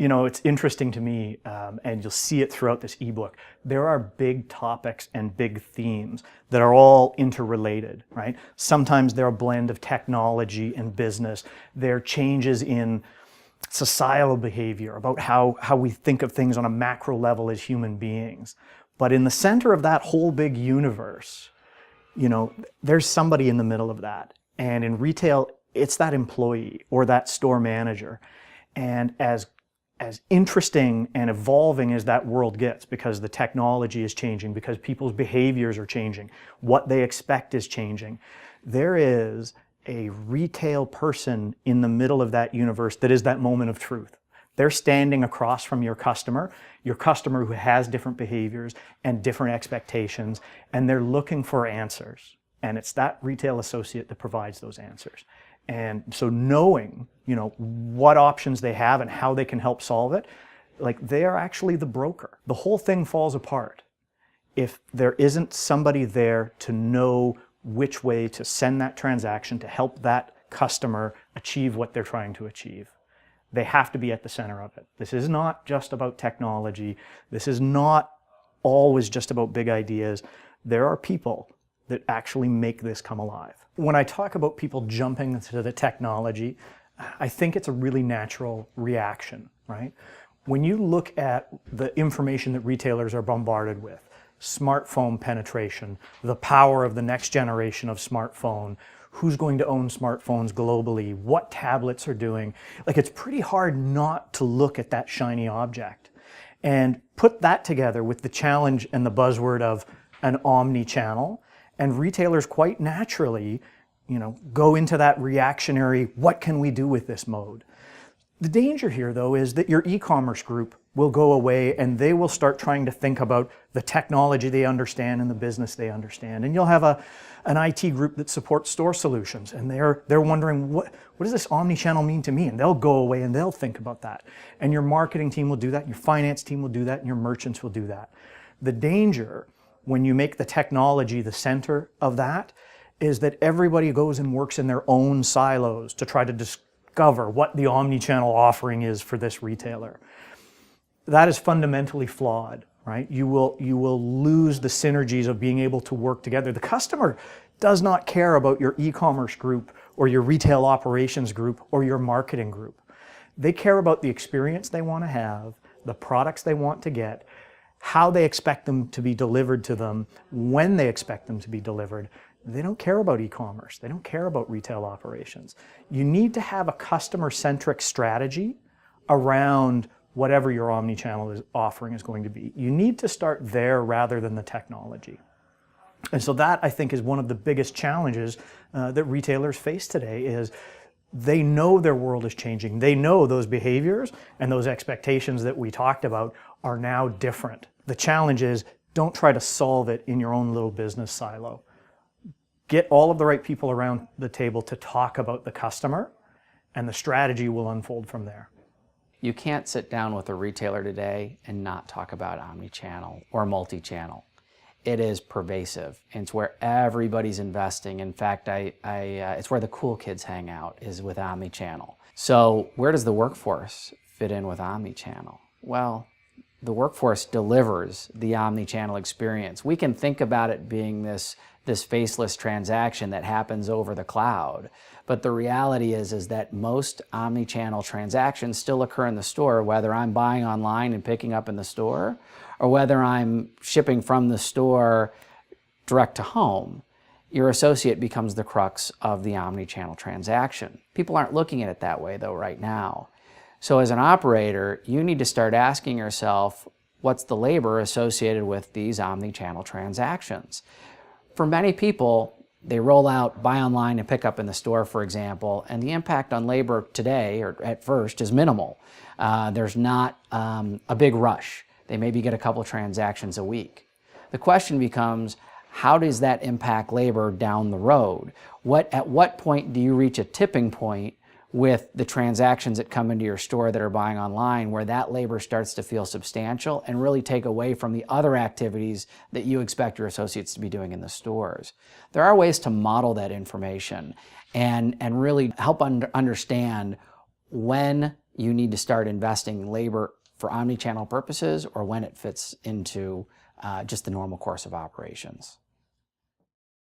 It's interesting to me, and you'll see it throughout this ebook. There are big topics and big themes that are all interrelated, right? Sometimes they're a blend of technology and business. There are changes in societal behavior, about how we think of things on a macro level as human beings. But in the center of that whole big universe, there's somebody in the middle of that. And in retail, it's that employee or that store manager. And as interesting and evolving as that world gets, because the technology is changing, because people's behaviors are changing, what they expect is changing, there is a retail person in the middle of that universe that is that moment of truth. They're standing across from your customer who has different behaviors and different expectations, and they're looking for answers. And it's that retail associate that provides those answers. And so knowing, what options they have and how they can help solve it, they are actually the broker. The whole thing falls apart if there isn't somebody there to know which way to send that transaction to help that customer achieve what they're trying to achieve. They have to be at the center of it. This is not just about technology. This is not always just about big ideas. There are people that actually make this come alive. When I talk about people jumping to the technology, I think it's a really natural reaction, right? When you look at the information that retailers are bombarded with, smartphone penetration, the power of the next generation of smartphone, who's going to own smartphones globally, what tablets are doing, it's pretty hard not to look at that shiny object. And put that together with the challenge and the buzzword of an omni-channel, and retailers quite naturally, go into that reactionary, what can we do with this mode? The danger here, though, is that your e-commerce group will go away and they will start trying to think about the technology they understand and the business they understand. And you'll have an IT group that supports store solutions, and they're wondering, what does this omni-channel mean to me? And they'll go away and they'll think about that. And your marketing team will do that, and your finance team will do that, and your merchants will do that. The danger when you make the technology the center of that is that everybody goes and works in their own silos to try to discover what the omni-channel offering is for this retailer. That is fundamentally flawed, right? You will lose the synergies of being able to work together. The customer does not care about your e-commerce group or your retail operations group or your marketing group. They care about the experience they want to have, the products they want to get, how they expect them to be delivered to them, when they expect them to be delivered. They don't care about e-commerce. They don't care about retail operations. You need to have a customer-centric strategy around whatever your omni-channel offering is going to be. You need to start there rather than the technology. And so that, I think, is one of the biggest challenges that retailers face today is they know their world is changing. They know those behaviors and those expectations that we talked about are now different. The challenge is, don't try to solve it in your own little business silo. Get all of the right people around the table to talk about the customer, and the strategy will unfold from there. You can't sit down with a retailer today and not talk about omni-channel or multi-channel. It is pervasive. It's where everybody's investing. In fact, it's where the cool kids hang out, is with omni-channel. So where does the workforce fit in with omni-channel? Well, the workforce delivers the omni-channel experience. We can think about it being this faceless transaction that happens over the cloud. But the reality is that most omni-channel transactions still occur in the store, whether I'm buying online and picking up in the store, or whether I'm shipping from the store direct to home. Your associate becomes the crux of the omni-channel transaction. People aren't looking at it that way, though, right now. So as an operator, you need to start asking yourself, what's the labor associated with these omni-channel transactions? For many people, they roll out buy online and pick up in the store, for example, and the impact on labor today, or at first, is minimal. There's not a big rush. They maybe get a couple transactions a week. The question becomes, how does that impact labor down the road? At what point do you reach a tipping point with the transactions that come into your store that are buying online, where that labor starts to feel substantial and really take away from the other activities that you expect your associates to be doing in the stores? There are ways to model that information and really help understand when you need to start investing labor for omni-channel purposes or when it fits into just the normal course of operations.